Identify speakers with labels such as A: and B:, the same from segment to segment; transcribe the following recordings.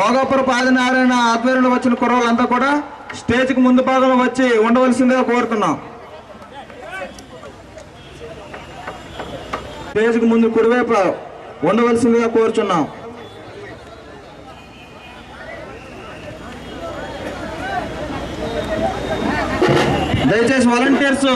A: భోగాపురపు ఆదినారాయణ ఆధ్వర్యంలో వచ్చిన కుర్రోళ్ళంతా కూడా స్టేజ్కి ముందు భాగంలో వచ్చి ఉండవలసిందిగా కోరుతున్నాం. స్టేజ్కి ముందు కుడివైపు ఉండవలసిందిగా కోరుచున్నాం. దయచేసి వాలంటీర్స్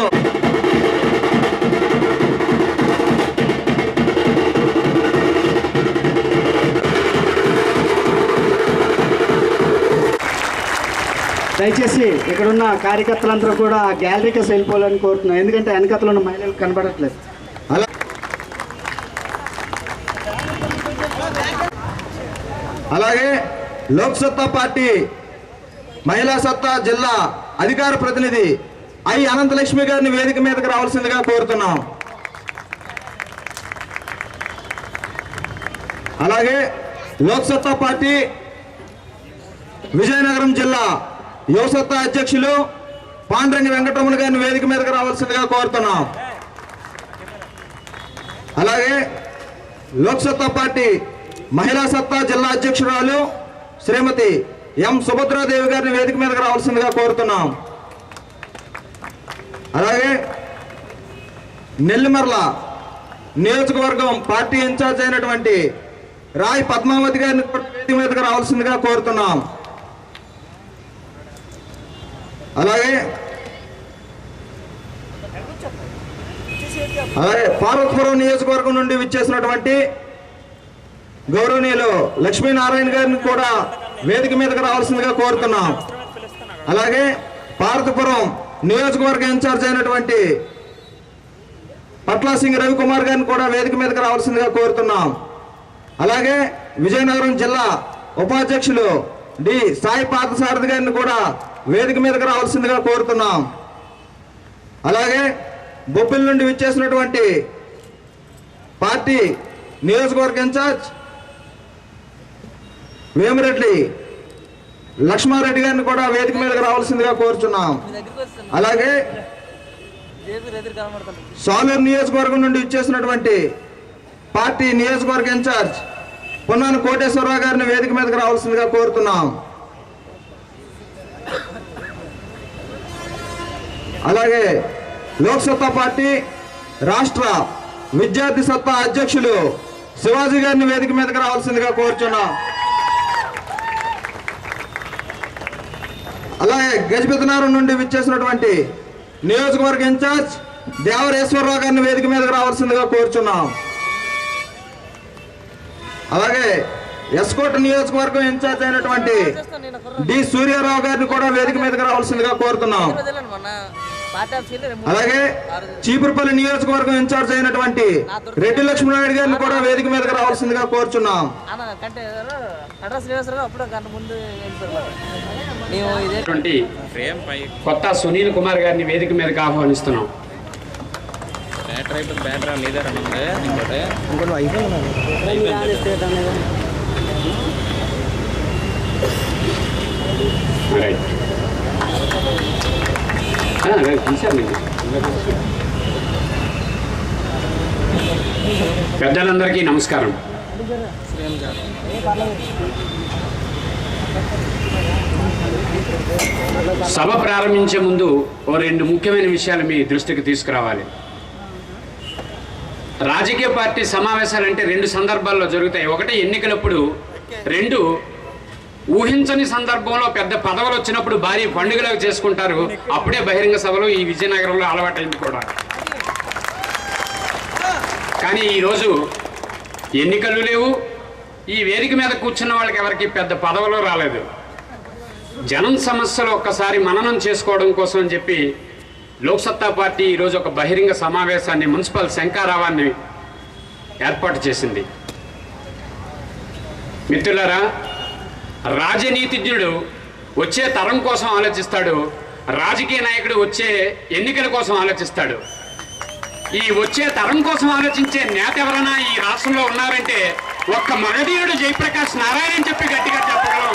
B: దయచేసి ఇక్కడున్న కార్యకర్తలందరూ కూడా గ్యాలరీకి వెళ్ళిపోవాలని కోరుతున్నాం. ఎందుకంటే వెనకతలో ఉన్న మహిళలు కనబడట్లేదు.
A: అలాగే లోక్ సత్తా పార్టీ మహిళా సత్తా జిల్లా అధికార ప్రతినిధి ఐ అనంతలక్ష్మి గారిని వేదిక మీదకి రావాల్సిందిగా కోరుతున్నాం. అలాగే లోక్ సత్తా పార్టీ విజయనగరం జిల్లా యువసత్తా అధ్యక్షులు పాండ్రంగి వెంకటరమణ గారిని వేదిక మీదకి రావాల్సిందిగా కోరుతున్నాం. అలాగే లోక్ సత్తా పార్టీ మహిళా సత్తా జిల్లా అధ్యక్షురాలు శ్రీమతి ఎం సుభద్రాదేవి గారిని వేదిక మీదకి రావాల్సిందిగా కోరుతున్నాం. అలాగే నెల్లిమర్ల నియోజకవర్గం పార్టీ ఇన్ఛార్జ్ అయినటువంటి రాయ్ పద్మావతి గారిని వేదిక మీదకి రావాల్సిందిగా కోరుతున్నాం. అలాగే పార్వతీపురం నియోజకవర్గం నుండి విచ్చేసినటువంటి గౌరవనీయులు లక్ష్మీనారాయణ గారిని కూడా వేదిక మీదకి రావాల్సిందిగా కోరుతున్నాం. అలాగే పార్వతీపురం నియోజకవర్గ ఇన్ఛార్జ్ అయినటువంటి పట్లా సింగ్ రవికుమార్ గారిని కూడా వేదిక మీదకి రావాల్సిందిగా కోరుతున్నాం. అలాగే విజయనగరం జిల్లా ఉపాధ్యక్షులు డి సాయి పార్థసారథి గారిని కూడా వేదిక మీదకి రావాల్సిందిగా కోరుతున్నాం. అలాగే బొబ్బిలి నుండి విచ్చేసినటువంటి పార్టీ నియోజకవర్గ ఇన్ఛార్జ్ వేమిరెడ్డి లక్ష్మారెడ్డి గారిని కూడా వేదిక మీదకి రావాల్సిందిగా కోరుచున్నాం. అలాగే సాలూరు నియోజకవర్గం నుండి విచ్చేసినటువంటి పార్టీ నియోజకవర్గ ఇన్ఛార్జ్ పొన్నాని కోటేశ్వరరావు గారిని వేదిక మీదకి రావాల్సిందిగా కోరుతున్నాం. అలాగే లోక్ సత్తా పార్టీ రాష్ట్ర విద్యార్థి సత్తా అధ్యక్షులు శివాజీ గారిని వేదిక మీదకి రావాల్సిందిగా కోరుచున్నాం. అలాగే గజపతినగరం నుండి విచ్చేసినటువంటి నియోజకవర్గ ఇన్ఛార్జ్ దేవరేశ్వరరావు గారిని వేదిక మీదకి రావాల్సిందిగా కోరుచున్నాం. అలాగే ఎస్కోట్ నియోజకవర్గం ఇన్ఛార్జ్ అయినటువంటి డి సూర్యారావు గారిని కూడా వేదిక మీదకి రావాల్సిందిగా కోరుతున్నాం. అలాగే చీపురుపల్లి నియోజకవర్గం ఇన్ఛార్జ్ అయినటువంటి రెడ్డి లక్ష్మీనాయుడు గారిని కూడా వేదిక మీదకి రావాల్సిందిగా కోరుచున్నాం.
C: కొత్త సునీల్ కుమార్ గారిని వేదిక మీదకి ఆహ్వానిస్తున్నాం. పెద్దలందరికీ నమస్కారం. సభ ప్రారంభించే ముందు ఓ రెండు ముఖ్యమైన విషయాలు మీ దృష్టికి తీసుకురావాలి. రాజకీయ పార్టీ సమావేశాలంటే రెండు సందర్భాల్లో జరుగుతాయి. ఒకటి ఎన్నికలప్పుడు, రెండు ఊహించని సందర్భంలో పెద్ద పదవులు వచ్చినప్పుడు భారీ పండుగలకు చేసుకుంటారు. అప్పుడే బహిరంగ సభలు ఈ విజయనగరంలో అలవాటైంది కూడా. కానీ ఈరోజు ఎన్నికలు లేవు, ఈ వేదిక మీద కూర్చున్న వాళ్ళకి ఎవరికి పెద్ద పదవులు రాలేదు. జనం సమస్యలు ఒక్కసారి మననం చేసుకోవడం కోసం అని చెప్పి లోక్ సత్తా పార్టీ ఈరోజు ఒక బహిరంగ సమావేశాన్ని, మున్సిపల్ శంఖారావాన్ని ఏర్పాటు చేసింది. మిత్రులారా, రాజనీతిజ్ఞుడు వచ్చే తరం కోసం ఆలోచిస్తాడు, రాజకీయ నాయకుడు వచ్చే ఎన్నికల కోసం ఆలోచిస్తాడు. ఈ వచ్చే తరం కోసం ఆలోచించే నేత ఎవరైనా ఈ రాష్ట్రంలో ఉన్నారంటే ఒక్క మగధీయుడు జయప్రకాష్ నారాయణ అని చెప్పి గట్టిగా చెప్పగలం.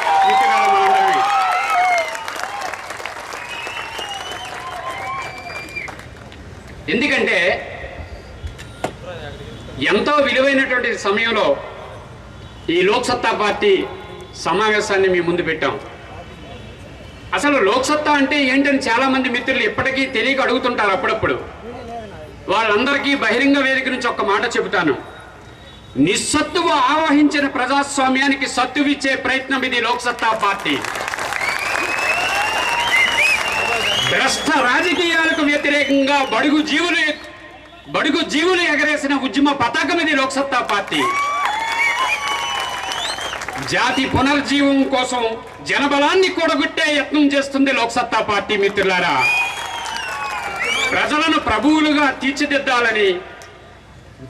C: ఎందుకంటే ఎంతో విలువైనటువంటి సమయంలో ఈ లోక్ సత్తా పార్టీ సమావేశాన్ని మీ ముందు పెట్టాం. అసలు లోక్సత్తా అంటే ఏంటని చాలామంది మిత్రులు ఇప్పటికీ తెలియక అడుగుతుంటారు అప్పుడప్పుడు. వాళ్ళందరికీ బహిరంగ వేదిక నుంచి ఒక్క మాట చెబుతాను. నిస్సత్తువు ఆవహించిన ప్రజాస్వామ్యానికి సత్తువిచ్చే ప్రయత్నం ఇది లోక్సత్తా పార్టీ. భ్రష్ట రాజకీయాలకు వ్యతిరేకంగా బడుగు జీవులు ఎగరేసిన ఉద్యమ పతాకం ఇది లోక్సత్తా పార్టీ. జాతి పునర్జీవం కోసం జనబలాన్ని కూడగొట్టే యత్నం చేస్తుంది లోక్సత్తా పార్టీ. మిత్రులారా, ప్రజలను ప్రభువులుగా తీర్చిదిద్దాలని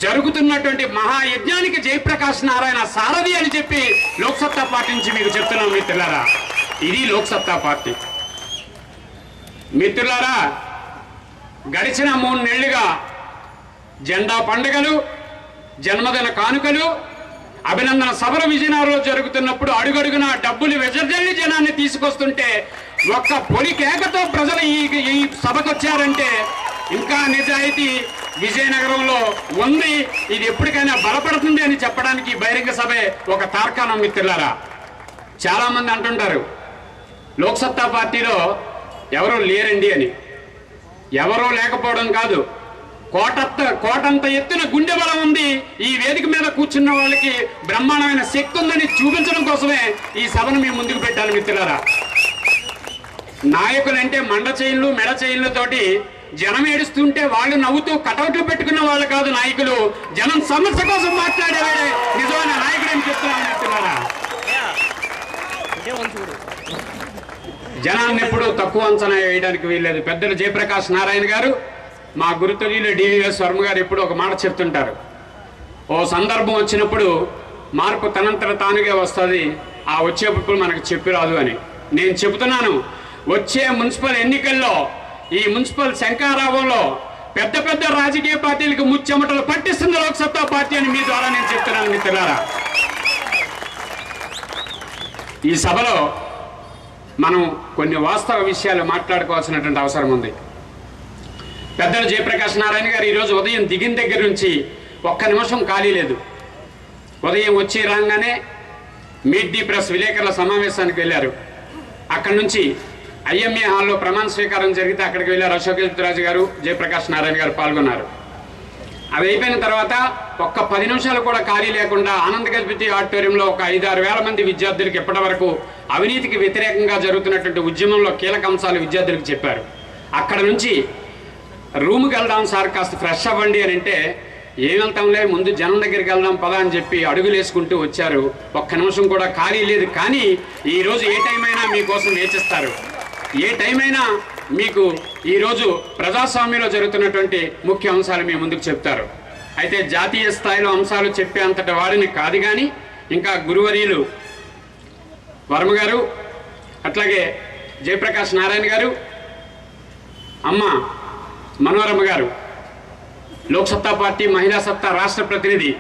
C: జరుగుతున్నటువంటి మహాయజ్ఞానికి జయప్రకాష్ నారాయణ సారథి అని చెప్పి లోక్సత్తా పార్టీ నుంచి మీకు చెప్తున్నాం మిత్రులారా. ఇది లోక్సత్తా పార్టీ. మిత్రులారా, గడిచిన 3 నెలలుగా జెండా పండుగలు, జన్మదిన కానుకలు, అభినందన సభలు విజయనగరంలో జరుగుతున్నప్పుడు అడుగడుగున డబ్బులు వెజర్జల్లి జనాన్ని తీసుకొస్తుంటే ఒక్క పొలి కేకతో ప్రజలు ఈ సభకు వచ్చారంటే ఇంకా నిజాయితీ విజయనగరంలో ఉంది. ఇది ఎప్పటికైనా బలపడుతుంది అని చెప్పడానికి బహిరంగ సభే ఒక తార్కాణం. మిత్రులారా, చాలా మంది అంటుంటారు లోక్సత్తా పార్టీలో ఎవరో లేరండి అని. ఎవరో లేకపోవడం కాదు, కోటంత ఎత్తున గుండె బలం ఉంది. ఈ వేదిక మీద కూర్చున్న వాళ్ళకి బ్రహ్మాండమైన శక్తి ఉందని చూపించడం కోసమే ఈ సభను మేము ముందుకు పెట్టాలి. మిత్రులారా, నాయకులంటే మండ చైన్లు మెడ చైన్లతోటి జనం ఏడుస్తుంటే వాళ్ళు నవ్వుతూ కటౌట్లు పెట్టుకున్న వాళ్ళు కాదు నాయకులు. జనం సమస్య కోసం మాట్లాడేవాడే నిజమైన నాయకుడు అని చెప్తున్నాను. మిత్రులారా, జనాన్ని ఎప్పుడూ తక్కువ అంచనా వేయడానికి వీల్లేదు. పెద్దలు జయప్రకాష్ నారాయణ గారు, మా గురుతుల్యులు డివిఎస్ వర్మ గారు ఎప్పుడు ఒక మాట చెప్తుంటారు. ఓ సందర్భం వచ్చినప్పుడు మార్పు తనంతట తానుగా వస్తుంది, ఆ వచ్చేటప్పుడు మనకు చెప్పి రాదు అని. నేను చెబుతున్నాను, వచ్చే మున్సిపల్ ఎన్నికల్లో ఈ మున్సిపల్ శంకారావంలో పెద్ద పెద్ద రాజకీయ పార్టీలకు ముచ్చెమటలు పట్టిస్తుంది లోక్సత్తా పార్టీ అని మీ ద్వారా నేను చెప్తున్నాను. మిత్రులారా, ఈ సభలో మనం కొన్ని వాస్తవ విషయాలు మాట్లాడుకోవాల్సినటువంటి అవసరం ఉంది. పెద్దలు జయప్రకాష్ నారాయణ గారు ఈరోజు ఉదయం దిగిన దగ్గర నుంచి ఒక్క నిమిషం ఖాళీ లేదు. ఉదయం వచ్చి రాగానే మీట్ ది ప్రెస్ విలేకరుల సమావేశానికి వెళ్ళారు. అక్కడి నుంచి ఐఎంఏ హాల్లో ప్రమాణ స్వీకారం జరిగితే అక్కడికి వెళ్ళారు. అశోక్ రాజు గారు, జయప్రకాష్ నారాయణ గారు పాల్గొన్నారు. అది అయిపోయిన తర్వాత ఒక్క 10 నిమిషాలు కూడా ఖాళీ లేకుండా ఆనంద గజపతి ఆడిటోరియంలో ఒక 5-6 వేల మంది విద్యార్థులకు ఇప్పటి వరకు అవినీతికి వ్యతిరేకంగా జరుగుతున్నటువంటి ఉద్యమంలో కీలక అంశాలు విద్యార్థులకు చెప్పారు. అక్కడ నుంచి రూమ్కి వెళ్దాం సార్, కాస్త ఫ్రెష్ అవ్వండి అని అంటే, ఏం వెళ్తాంలే ముందు జనం దగ్గరికి వెళ్దాం పదా అని చెప్పి అడుగులు వేసుకుంటూ వచ్చారు. ఒక్క నిమిషం కూడా ఖాళీ లేదు. కానీ ఈరోజు ఏ టైం అయినా మీకోసం వేచిస్తారు. ఏ టైం అయినా మీకు ఈరోజు ప్రజాస్వామ్యంలో జరుగుతున్నటువంటి ముఖ్య అంశాలు మీ ముందుకు చెప్తారు. అయితే జాతీయ స్థాయిలో అంశాలు చెప్పే అంతటి వాడిని కాదు. కానీ ఇంకా గురువర్యులు వర్మ గారు, అట్లాగే జయప్రకాష్ నారాయణ గారు, అమ్మ మనోరమ గారు, లోక్సత్తా పార్టీ మహిళా సత్తా రాష్ట్ర ప్రతినిధి,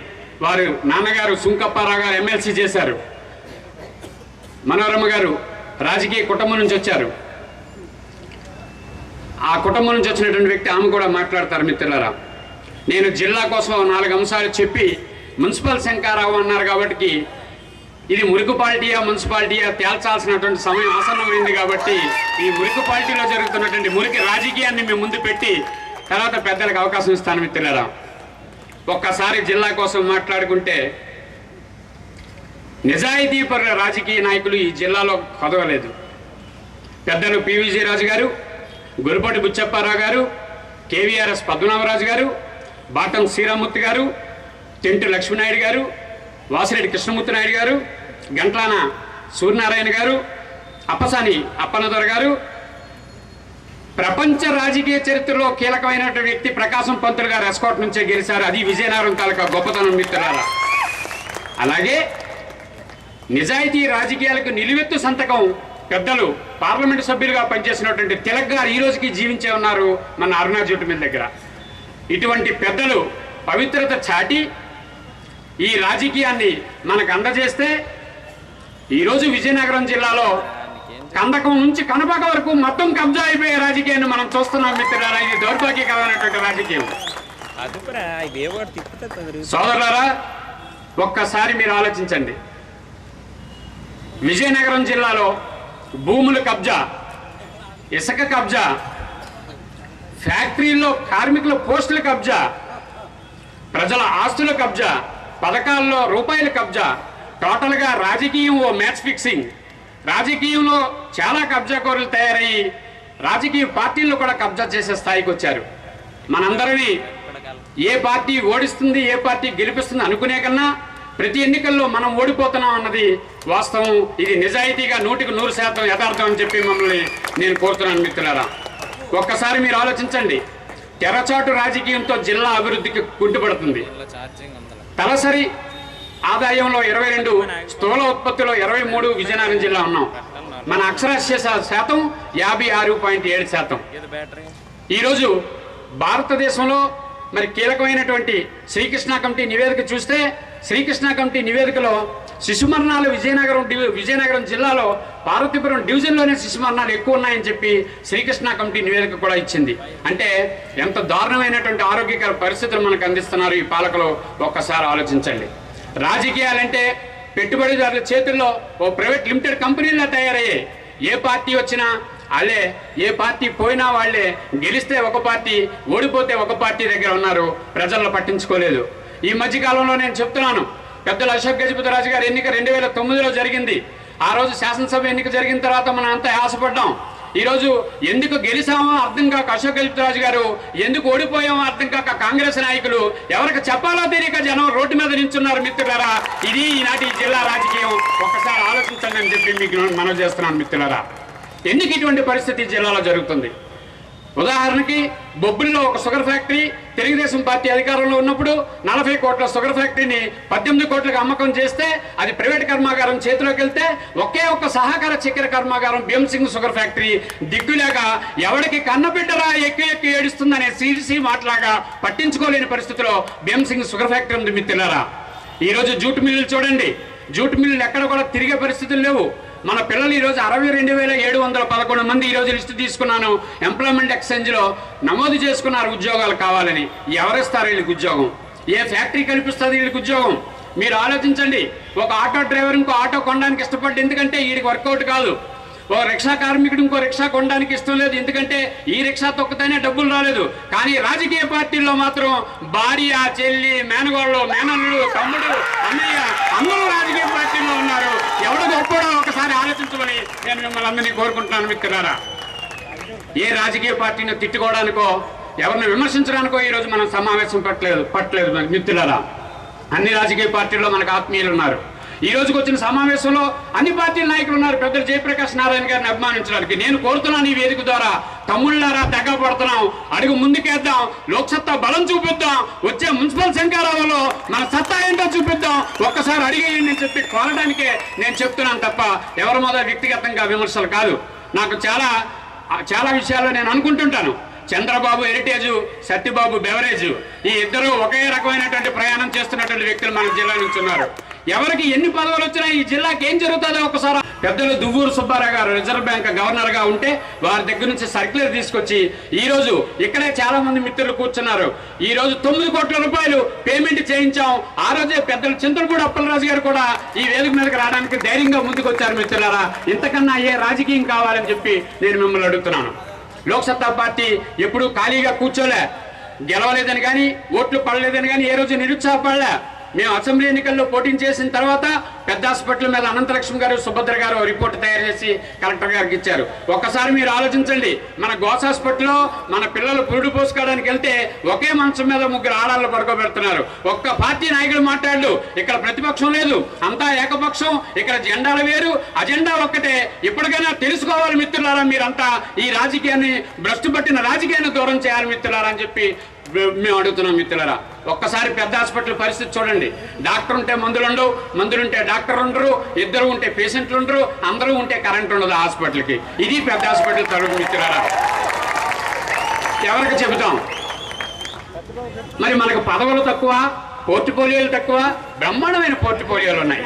C: వారు నాన్నగారు సుంకప్పారావు గారు ఎమ్మెల్సీ చేశారు. మనోరమ గారు రాజకీయ కుటుంబం నుంచి వచ్చారు. ఆ కుటుంబం నుంచి వచ్చినటువంటి వ్యక్తి, ఆమె కూడా మాట్లాడతారు. మిత్రులారా, నేను జిల్లా కోసం 4 అంశాలు చెప్పి మున్సిపల్ శంకారావు అన్నారు కాబట్టి ఇది మురికిపాలిటీయా మున్సిపాలిటీయా తేల్చాల్సినటువంటి సమయం ఆసన్నమైంది. కాబట్టి ఈ మురికిపాలిటీలో జరుగుతున్నటువంటి మురికి రాజకీయాన్ని మేము ముందు పెట్టి తర్వాత పెద్దలకు అవకాశం ఇస్తాను. మిత్రులారా, ఒక్కసారి జిల్లా కోసం మాట్లాడుకుంటే నిజాయితీపరుల రాజకీయ నాయకులు ఈ జిల్లాలో కదవలేదు. పెద్దలు పివిజి రాజు గారు, గురుపాటి బుచ్చప్పారావు గారు, కేవీఆర్ఎస్ పద్మనాభరాజు గారు, బాటం శ్రీరామూర్తి గారు, టెంటు లక్ష్మీనాయుడు గారు, వాసిరెడ్డి కృష్ణమూర్తి నాయుడు గారు, గంట్లాన సూర్యనారాయణ గారు, అప్పసాని అప్పన్నదొర గారు, ప్రపంచ రాజకీయ చరిత్రలో కీలకమైనటువంటి వ్యక్తి ప్రకాశం పంతులు గారు ఎస్కోట్ నుంచే గెలిచారు. అది విజయనగరం తాలూకా గొప్పతనం. మిత్రులారా, అలాగే నిజాయితీ రాజకీయాలకు నిలువెత్తు సంతకం పెద్దలు పార్లమెంటు సభ్యులుగా పనిచేసినటువంటి తిలక్ గారు ఈ రోజుకి జీవించే ఉన్నారు మన అరుణా జోటు మిల్ దగ్గర. ఇటువంటి పెద్దలు పవిత్రత చాటి ఈ రాజకీయాన్ని మనకు అందజేస్తే ఈరోజు విజయనగరం జిల్లాలో కందకం నుంచి కనపక వరకు మొత్తం కబ్జా అయిపోయే రాజకీయాన్ని మనం చూస్తున్నాం. మిత్రులారా, ఇది దౌర్భాగ్యకరమైనటువంటి రాజకీయం. సోదరులారా, ఒక్కసారి మీరు ఆలోచించండి. విజయనగరం జిల్లాలో భూముల కబ్జా, ఇసుక కబ్జా, ఫ్యాక్టరీల్లో కార్మికుల పోస్టుల కబ్జా, ప్రజల ఆస్తుల కబ్జా, పథకాల్లో రూపాయల కబ్జా, టోటల్గా రాజకీయం ఓ మ్యాచ్ ఫిక్సింగ్. రాజకీయంలో చాలా కబ్జాకోరులు తయారయ్యి రాజకీయ పార్టీలను కూడా కబ్జా చేసే స్థాయికి వచ్చారు. మనందరినీ ఏ పార్టీ ఓడిస్తుంది, ఏ పార్టీ గెలిపిస్తుంది అనుకునే కన్నా ప్రతి ఎన్నికల్లో మనం ఓడిపోతున్నాం అన్నది వాస్తవం. ఇది నిజాయితీగా 100% యథార్థం అని చెప్పి మమ్మల్ని నేను కోరుతున్నాను మిత్రులారా. ఒక్కసారి మీరు ఆలోచించండి, తెరచాటు రాజకీయంతో జిల్లా అభివృద్ధికి కుంటుపడుతుంది. తలసరి ఆదాయంలో 22, స్థూల ఉత్పత్తిలో 23 విజయనగరం జిల్లా ఉన్నాం. మన అక్షరాస్యత శాతం 56.7%. ఈరోజు భారతదేశంలో మరి కీలకమైనటువంటి శ్రీకృష్ణ కమిటీ నివేదిక చూస్తే, శ్రీకృష్ణ కమిటీ నివేదికలో శిశు మరణాలు విజయనగరం జిల్లాలో పార్వతీపురం డివిజన్లోనే శిశు మరణాలు ఎక్కువ ఉన్నాయని చెప్పి శ్రీకృష్ణ కమిటీ నివేదిక కూడా ఇచ్చింది. అంటే ఎంత దారుణమైనటువంటి ఆరోగ్యకర పరిస్థితులు మనకు అందిస్తున్నారు ఈ పాలకులు, ఒక్కసారి ఆలోచించండి. రాజకీయాలంటే పెట్టుబడిదారుల చేతుల్లో ఓ ప్రైవేట్ లిమిటెడ్ కంపెనీలా తయారయ్యాయి. ఏ పార్టీ వచ్చినా వాళ్ళే, ఏ పార్టీ పోయినా వాళ్ళే. గెలిస్తే ఒక పార్టీ, ఓడిపోతే ఒక పార్టీ దగ్గర ఉన్నారు, ప్రజల్లో పట్టించుకోలేదు. ఈ మధ్యకాలంలో నేను చెప్తున్నాను, పెద్దలు అశోక్ గజపతిరాజు గారి ఎన్నిక 2009లో జరిగింది. ఆ రోజు శాసనసభ ఎన్నిక జరిగిన తర్వాత మనం అంతా ఆశపడ్డాం. ఈరోజు ఎందుకు గెలిచామో అర్థం కాక అశోక్ గజపతిరాజు గారు, ఎందుకు ఓడిపోయామో అర్థం కాక కాంగ్రెస్ నాయకులు, ఎవరికి చెప్పాలో తెలియక జనం రోడ్డు మీద నించున్నారు. మిత్రులారా, ఇది ఈనాటి జిల్లా రాజకీయం. ఒక్కసారి ఆలోచించండి అని చెప్పి మీకు మనవి చేస్తున్నాను మిత్రులారా. ఎందుకు ఇటువంటి పరిస్థితి జిల్లాలో జరుగుతుంది? ఉదాహరణకి బొబ్బిలిలో ఒక షుగర్ ఫ్యాక్టరీ తెలుగుదేశం పార్టీ అధికారంలో ఉన్నప్పుడు 40 కోట్ల షుగర్ ఫ్యాక్టరీని 18 కోట్లకు అమ్మకం చేస్తే అది ప్రైవేట్ కర్మాగారం చేతిలోకి వెళ్తే ఒకే ఒక్క సహకార చక్కెర కర్మాగారం భీమసింగ్ షుగర్ ఫ్యాక్టరీ దిగ్గులాగా ఎవరికి కన్నబిడ్డరా ఎక్కి ఏడుస్తుందనే సిడిసి మాటలాగా పట్టించుకోలేని పరిస్థితిలో భీమసింగ్ షుగర్ ఫ్యాక్టరీ ఉంది మిత్రులారా. ఈరోజు జూట్ మిల్లులు చూడండి, జూట్ మిల్లులు ఎక్కడ కూడా తిరిగే పరిస్థితులు లేవు. మన పిల్లలు ఈరోజు 62,711 మంది ఈరోజు లిస్టు తీసుకున్నాను, ఎంప్లాయ్మెంట్ ఎక్స్చేంజ్లో నమోదు చేసుకున్నారు ఉద్యోగాలు కావాలని. ఎవరిస్తారు వీళ్ళకి ఉద్యోగం? ఏ ఫ్యాక్టరీ కల్పిస్తుంది వీళ్ళకి ఉద్యోగం? మీరు ఆలోచించండి. ఒక ఆటో డ్రైవర్ ఇంకో ఆటో కొనడానికి ఇష్టపడ్డ, ఎందుకంటే వీడికి వర్కౌట్ కాదు. ఓ రిక్షా కార్మికుడు ఇంకో రిక్షా కొనడానికి ఇష్టం లేదు, ఎందుకంటే ఈ రిక్షా తొక్కుతేనే డబ్బులు రాలేదు. కానీ రాజకీయ పార్టీల్లో మాత్రం భార్య, చెల్లి, మేనగోళ్ళు, మేనల్లుడు, తమ్ముడు, అన్నయ్య అందరూ రాజకీయ పార్టీల్లో ఉన్నారు. ఎవడు గొప్పడో ఒకసారి ఆలోచించమని నేను మిమ్మల్ని అందరినీ కోరుకుంటున్నాను మిత్రులారా. ఏ రాజకీయ పార్టీని తిట్టుకోవడానికో, ఎవరిని విమర్శించడానికో ఈరోజు మనం సమావేశం పట్టలేదు మిత్రులారా. అన్ని రాజకీయ పార్టీల్లో మనకు ఆత్మీయులు ఉన్నారు. ఈ రోజుకి వచ్చిన సమావేశంలో అన్ని పార్టీల నాయకులు ఉన్నారు. పెద్దలు జయప్రకాష్ నారాయణ గారిని అభిమానించడానికి నేను కోరుతున్నాను ఈ వేదిక ద్వారా, తమ్ముళ్ళారా తెగ పడుతున్నాం, అడుగు ముందుకేద్దాం, లోక్సత్తా బలం చూపిద్దాం, వచ్చే మున్సిపల్ శంకారావులో మన సత్తా ఏంటో చూపిద్దాం, ఒక్కసారి అడిగేయండి అని చెప్పి కోరడానికే నేను చెప్తున్నాను తప్ప ఎవరి మీద వ్యక్తిగతంగా విమర్శలు కాదు. నాకు చాలా విషయాల్లో నేను అనుకుంటుంటాను, చంద్రబాబు హెరిటేజు, సత్యబాబు బెవరేజు, ఈ ఇద్దరు ఒకే రకమైనటువంటి ప్రయాణం చేస్తున్నటువంటి వ్యక్తులు మన జిల్లా నుంచి ఉన్నారు. ఎవరికి ఎన్ని పదవులు వచ్చినా ఈ జిల్లాకి ఏం జరుగుతుందో ఒకసారి పెద్దలు దువ్వూరు సుబ్బారావు గారు రిజర్వ్ బ్యాంక్ గవర్నర్గా ఉంటే వారి దగ్గర నుంచి సర్క్యులర్ తీసుకొచ్చి ఈ రోజు ఇక్కడే చాలా మంది మిత్రులు కూర్చున్నారు. ఈ రోజు 9 కోట్ల రూపాయలు పేమెంట్ చేయించాం. ఆ రోజే పెద్దలు చింతలపూడి అప్పలరాజు గారు కూడా ఈ వేదిక మీదకి రావడానికి ధైర్యంగా ముందుకు వచ్చారు మిత్రులారా. ఇంతకన్నా ఏ రాజకీయం కావాలని చెప్పి నేను మిమ్మల్ని అడుగుతున్నాను. లోక్సత్తా పార్టీ ఎప్పుడు ఖాళీగా కూర్చోలే, గెలవలేదని కానీ ఓట్లు పడలేదని కానీ ఏ రోజు నిరుత్సాహపడలే. మేము అసెంబ్లీ ఎన్నికల్లో పోటీ చేసిన తర్వాత పెద్ద హాస్పిటల్ మీద అనంతలక్ష్మి గారు, సుభద్ర గారు రిపోర్ట్ తయారు చేసి కలెక్టర్ గారికి ఇచ్చారు. ఒక్కసారి మీరు ఆలోచించండి, మన గోస్ హాస్పిటల్లో మన పిల్లలు పురుడు పోసుకోవడానికి వెళ్తే ఒకే మంచం మీద 3 ఆడాళ్ళు పడుకోబెడుతున్నారు. ఒక్క పార్టీ నాయకుడు మాట్లాడు, ఇక్కడ ప్రతిపక్షం లేదు, అంతా ఏకపక్షం, ఇక్కడ జెండాలు వేరు, అజెండా ఒక్కటే. ఇప్పటికైనా తెలుసుకోవాలి మిత్రులారా, మీరంతా ఈ రాజకీయాన్ని భ్రష్టు పట్టిన రాజకీయాన్ని దూరం చేయాలి మిత్రులారా అని చెప్పి మేము అడుగుతున్నాం మిత్రులారా. ఒక్కసారి పెద్ద హాస్పిటల్ పరిస్థితి చూడండి. డాక్టర్ ఉంటే మందులుండవు, మందులుంటే డాక్టర్ ఉండరు, ఇద్దరు ఉంటే పేషెంట్లు ఉండరు, అందరూ ఉంటే కరెంట్ ఉండదు హాస్పిటల్కి. ఇది పెద్ద హాస్పిటల్ తరగతి మిత్రులారా. ఎవరికి చెబుతాం? మరి మనకు పదవులు తక్కువ, పోర్ట్ఫోలియోలు తక్కువ, బ్రహ్మాండమైన పోర్ట్ఫోలియోలు ఉన్నాయి.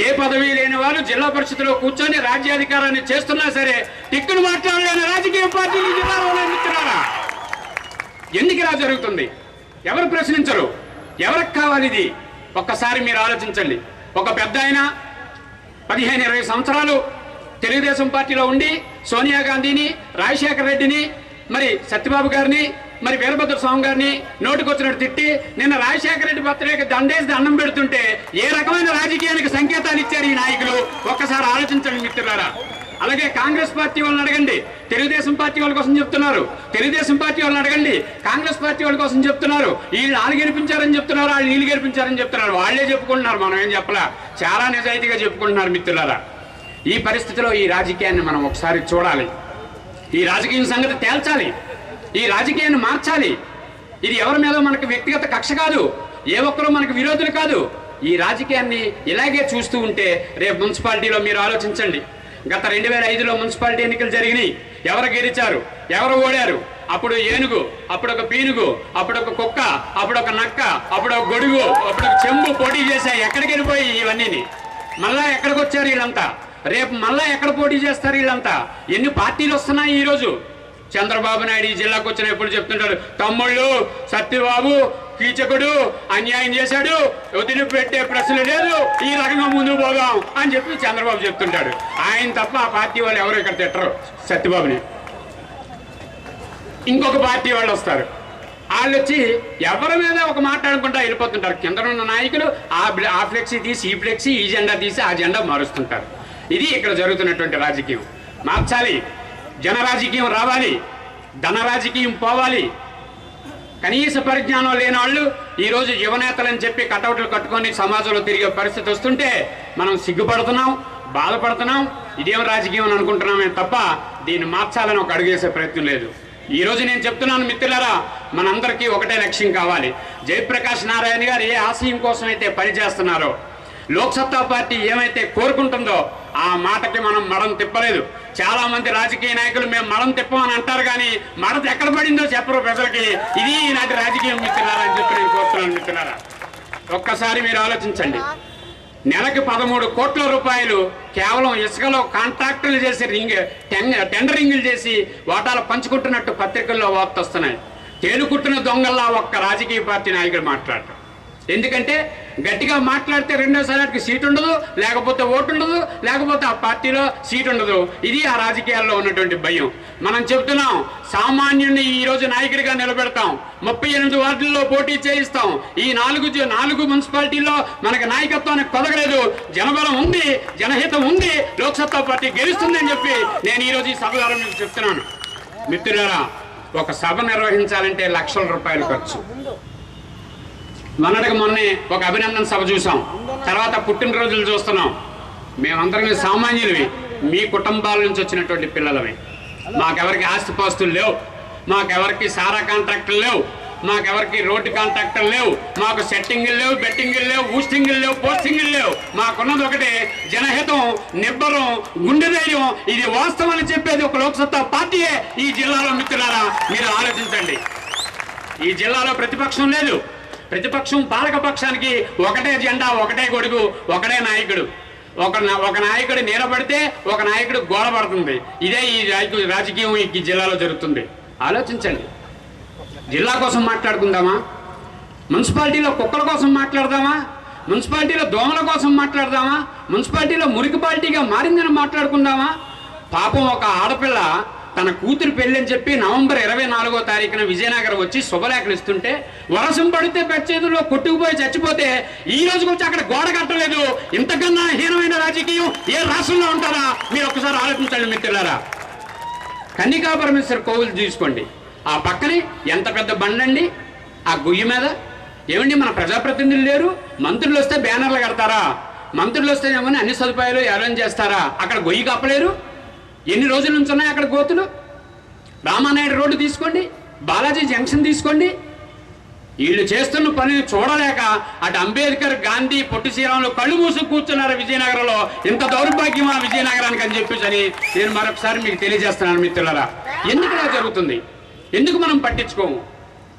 C: ఏ పదవి లేని వాళ్ళు జిల్లా పరిషత్లో కూర్చొని రాజ్యాధికారాన్ని చేస్తున్నా సరే టిక్కును మాట్లాడలేని రాజకీయ పార్టీలు జిల్లాలో ఉన్నాయి మిత్రులారా. ఎందుకు ఇలా జరుగుతుంది? ఎవరు ప్రశ్నించరు. ఎవరికి కావాలి ఇది? ఒక్కసారి మీరు ఆలోచించండి. ఒక పెద్ద ఆయన 15-20 సంవత్సరాలు తెలుగుదేశం పార్టీలో ఉండి సోనియా గాంధీని, రాజశేఖర రెడ్డిని, మరి సత్యబాబు గారిని, మరి వీరభద్ర స్వామి గారిని నోటికొచ్చినట్టు తిట్టి నిన్న రాజశేఖర రెడ్డి బర్త్డేకి దండేసి దండం పెడుతుంటే ఏ రకమైన రాజకీయానికి సంకేతాలు ఇచ్చారు ఈ నాయకులు ఒక్కసారి ఆలోచించండి మిత్రులారా. అలాగే కాంగ్రెస్ పార్టీ వాళ్ళని అడగండి, తెలుగుదేశం పార్టీ వాళ్ళ కోసం చెప్తున్నారు. తెలుగుదేశం పార్టీ వాళ్ళని అడగండి, కాంగ్రెస్ పార్టీ వాళ్ళ కోసం చెప్తున్నారు. వీళ్ళు వాళ్ళు గెలిపించారని చెప్తున్నారు, వాళ్ళు నీళ్ళు గెలిపించారని చెప్తున్నారు. వాళ్ళే చెప్పుకుంటున్నారు, మనం ఏం చెప్పలా. చాలా నిజాయితీగా చెప్పుకుంటున్నారు మిత్రులారా. ఈ పరిస్థితిలో ఈ రాజకీయాన్ని మనం ఒకసారి చూడాలి. ఈ రాజకీయం సంగతి తేల్చాలి. ఈ రాజకీయాన్ని మార్చాలి. ఇది ఎవరి మీద మనకు వ్యక్తిగత కక్ష కాదు, ఏ ఒక్కరూ మనకు విరోధులు కాదు. ఈ రాజకీయాన్ని ఇలాగే చూస్తూ ఉంటే రేపు మున్సిపాలిటీలో మీరు ఆలోచించండి. గత 2005లో మున్సిపాలిటీ ఎన్నికలు జరిగినాయి. ఎవరు గెలిచారు, ఎవరు ఓడారు? అప్పుడు ఏనుగు, అప్పుడు ఒక పీనుగు, అప్పుడు ఒక కుక్క, అప్పుడు ఒక నక్క, అప్పుడు ఒక గొడుగు, అప్పుడు ఒక చెంబు పోటీ చేశాయి. ఎక్కడికి వెళ్ళిపోయి ఇవన్నీ మళ్ళా ఎక్కడికి వచ్చారు వీళ్ళంతా? రేపు మళ్ళా ఎక్కడ పోటీ చేస్తారు వీళ్ళంతా? ఎన్ని పార్టీలు వస్తున్నాయి ఈరోజు? చంద్రబాబు నాయుడు ఈ జిల్లాకు వచ్చిన ఎప్పుడు చెప్తుంటాడు, తమ్ముళ్ళు సత్యబాబు కీచకుడు, అన్యాయం చేశాడు, వదిలి పెట్టే ప్రశ్న లేదు, ఈ రకంగా ముందుకు పోదాం అని చెప్పి చంద్రబాబు చెప్తుంటాడు. ఆయన తప్ప ఆ పార్టీ వాళ్ళు ఎవరు ఇక్కడ తిట్టరు సత్యబాబుని. ఇంకొక పార్టీ వాళ్ళు వస్తారు, వాళ్ళు వచ్చి ఎవరి మీద ఒక మాట్లాడుకుంటా వెళ్ళిపోతుంటారు. కింద ఉన్న నాయకులు ఆ ఫ్లెక్సీ తీసి ఈ ఫ్లెక్సీ, ఈ జెండా తీసి ఆ జెండా మారుస్తుంటారు. ఇది ఇక్కడ జరుగుతున్నటువంటి రాజకీయం. మార్చాలి, జన రాజకీయం రావాలి, ధన రాజకీయం పోవాలి. కనీస పరిజ్ఞానం లేని వాళ్ళు ఈరోజు యువనేతలని చెప్పి కటౌట్లు కట్టుకొని సమాజంలో తిరిగే పరిస్థితి వస్తుంటే మనం సిగ్గుపడుతున్నాం, బాధపడుతున్నాం. ఇదేం రాజకీయం అని అనుకుంటున్నామే తప్ప దీన్ని మార్చాలని ఒక అడుగేసే ప్రయత్నం లేదు. ఈ రోజు నేను చెప్తున్నాను మిత్రులారా, మనందరికీ ఒకటే లక్ష్యం కావాలి. జయప్రకాష్ నారాయణ గారు ఏ ఆశయం కోసం అయితే పనిచేస్తున్నారో, లోక్సత్తా పార్టీ ఏమైతే కోరుకుంటుందో ఆ మాటకి మనం మడం తిప్పలేదు. చాలా మంది రాజకీయ నాయకులు మేము మడం తిప్పమని అంటారు, కానీ మడత ఎక్కడ పడిందో చెప్పరు ప్రజలకి. ఇది ఈనాటి రాజకీయం మిత్రులారా అని చెప్పి నేను కోరుతున్నాను మిత్రులారా. ఒక్కసారి మీరు ఆలోచించండి. నెలకి 13 కోట్ల రూపాయలు కేవలం ఇసుకలో కాంట్రాక్టులు చేసి టెండరింగ్లు చేసి వాటాలు పంచుకుంటున్నట్టు పత్రికల్లో వార్త వస్తున్నాయి. తేలుకుట్టిన దొంగల్లా ఒక్క రాజకీయ పార్టీ నాయకుడు మాట్లాడటం. ఎందుకంటే గట్టిగా మాట్లాడితే రెండోసారికి సీటు ఉండదు, లేకపోతే ఓటు ఉండదు, లేకపోతే ఆ పార్టీలో సీటు ఉండదు. ఇది ఆ రాజకీయాల్లో ఉన్నటువంటి భయం. మనం చెప్తున్నాం, సామాన్యుడిని ఈ రోజు నాయకుడిగా నిలబెడతాం, 38 వార్డుల్లో పోటీ చేయిస్తాం. ఈ నాలుగు మున్సిపాలిటీల్లో మనకు నాయకత్వానికి కొదగలేదు. జనబలం ఉంది, జనహితం ఉంది, లోక్సత్తా పార్టీ గెలుస్తుందని చెప్పి నేను ఈరోజు ఈ సభ ద్వారా మీకు చెప్తున్నాను. మిత్రులారా, ఒక సభ నిర్వహించాలంటే లక్షల రూపాయలు ఖర్చు. మొన్నే ఒక అభినందన సభ చూసాం, తర్వాత పుట్టినరోజులు చూస్తున్నాం. మేమందరం సామాన్యులవి, మీ కుటుంబాల నుంచి వచ్చినటువంటి పిల్లలవి. మాకెవరికి ఆస్తిపాస్తులు లేవు, మాకెవరికి సారా కాంట్రాక్టులు లేవు, మాకెవరికి రోడ్డు కాంట్రాక్టులు లేవు, మాకు సెట్టింగులు లేవు, బెట్టింగులు లేవు, బూస్టింగులు లేవు, పోస్టింగులు లేవు. మాకున్నది ఒకటే జనహితం, నిబ్బరం, గుండె ధైర్యం. ఇది వాస్తవం అని చెప్పేది ఒక లోక్సత్తా పార్టీయే ఈ జిల్లాలో. మిత్రులారా, మీరు ఆలోచించండి. ఈ జిల్లాలో ప్రతిపక్షం లేదు. ప్రతిపక్షం పాలక పక్షానికి ఒకటే జెండా, ఒకటే గొడుగు, ఒకటే నాయకుడు. ఒక నాయకుడు నిలబడితే ఒక నాయకుడు గోడ పడుతుంది. ఇదే ఈ రాజకీయం ఈ జిల్లాలో జరుగుతుంది. ఆలోచించండి. జిల్లా కోసం మాట్లాడుకుందామా? మున్సిపాలిటీలో కుక్కల కోసం మాట్లాడదామా? మున్సిపాలిటీలో దోమల కోసం మాట్లాడదామా? మున్సిపాలిటీలో మురికి పార్టీగా మారిందని మాట్లాడుకుందామా? పాపం ఒక ఆడపిల్ల తన కూతురు పెళ్లి అని చెప్పి నవంబర్ 24వ తారీఖున విజయనగరం వచ్చి శుభలేఖలు ఇస్తుంటే వర్షం పడితే పెచ్చేతుల్లో కొట్టుకుపోయి చచ్చిపోతే ఈ రోజుకి వచ్చి అక్కడ గోడ కట్టలేదు. ఇంతకన్నా హీనమైన రాజకీయం ఏ రాష్ట్రంలో ఉంటారా? మీరు ఒక్కసారి ఆలోచించండి మిత్రులారా. కన్నికా పరమేశ్వర కోవిల్ తీసుకోండి, ఆ పక్కనే ఎంత పెద్ద బండండి. ఆ గొయ్యి మీద ఏమండి మన ప్రజాప్రతినిధులు లేరు? మంత్రులు వస్తే బ్యానర్లు కడతారా? మంత్రులు వస్తే ఏమన్నా అన్ని సదుపాయాలు అరేంజ్ చేస్తారా? అక్కడ గొయ్యి కప్పలేరు. ఎన్ని రోజుల నుంచి ఉన్నాయి అక్కడ గోతులు? రామానాయుడు రోడ్డు తీసుకోండి, బాలాజీ జంక్షన్ తీసుకోండి. వీళ్ళు చేస్తున్న పని చూడలేక అటు అంబేద్కర్, గాంధీ, పొట్టి శ్రీరాములు కళ్ళు మూసుకు కూర్చున్నారు విజయనగరంలో. ఇంత దౌర్భాగ్యమా విజయనగరానికి అని చెప్పేసి నేను మరొకసారి మీకు తెలియజేస్తున్నాను మిత్రులారా. ఎందుకు ఇలా జరుగుతుంది? ఎందుకు మనం పట్టించుకోము?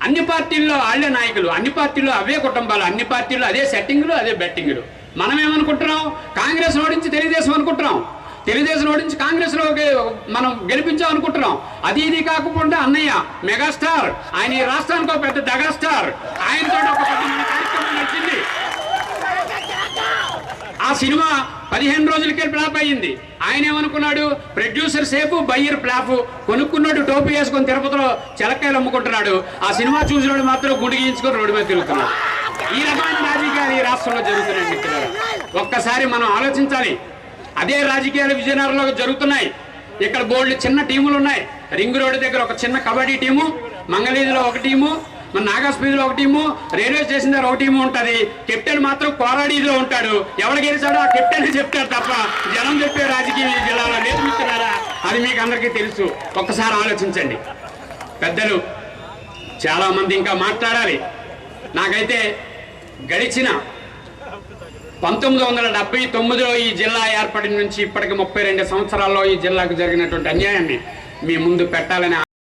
C: అన్ని పార్టీల్లో వాళ్ళే నాయకులు, అన్ని పార్టీల్లో అవే కుటుంబాలు, అన్ని పార్టీల్లో అదే సెట్టింగులు, అదే బెట్టింగులు. మనం ఏమనుకుంటున్నాం? కాంగ్రెస్ ఓడించి తెలుగుదేశం అనుకుంటున్నాం, తెలుగుదేశం ఓడించి కాంగ్రెస్ లో మనం గెలిపించాం అనుకుంటున్నాం. అది ఇది కాకుండా అన్నయ్య మెగాస్టార్, ఆయన ఈ రాష్ట్రానికి ఒక పెద్ద డగాస్టార్, ఆయనతో ఒక పెద్ద మన కార్యక్రమం నచ్చింది. ఆ సినిమా 15 రోజులకే ఫ్లాప్ అయ్యింది. ఆయన ఏమనుకున్నాడు, ప్రొడ్యూసర్ సేపు బయ్యర్ ఫ్లాప్, కొనుక్కున్నాడు టోపీ వేసుకొని తిరుపతిలో చెలక్కాయలు అమ్ముకుంటున్నాడు. ఆ సినిమా చూసినాడు మాత్రం గుడి గీయించుకొని రోడ్డు మీద తిరుగుతున్నాడు. ఈ రకమైన రాజకీయాలు ఈ రాష్ట్రంలో జరుగుతున్నాయి మిత్రులారా. ఒక్కసారి మనం ఆలోచించాలి. అదే రాజకీయాలు విజయనగరంలో జరుగుతున్నాయి. ఇక్కడ బోల్డ్ చిన్న టీములు ఉన్నాయి. రింగ్ రోడ్డు దగ్గర ఒక చిన్న కబడ్డీ టీము, మంగళీధిలో ఒక టీము, మన నాగాస్పీధిలో ఒక టీము, రైల్వే స్టేషన్ దగ్గర ఒక టీము ఉంటుంది. కెప్టెన్ మాత్రం కోరాడీలో ఉంటాడు. ఎవరు గెలిచాడో ఆ కెప్టెన్ చెప్తాడు తప్ప జనం చెప్పే రాజకీయం ఈ జిల్లాలో లేదు మిత్రులారా. అది మీకు అందరికీ తెలుసు. ఒక్కసారి ఆలోచించండి. పెద్దలు చాలా మంది ఇంకా మాట్లాడాలి. నాకైతే గడిచిన 1979లో ఈ జిల్లా ఏర్పడిన నుంచి ఇప్పటికి 32 సంవత్సరాల్లో ఈ జిల్లాకు జరిగినటువంటి అన్యాయాన్ని మీ ముందు పెట్టాలని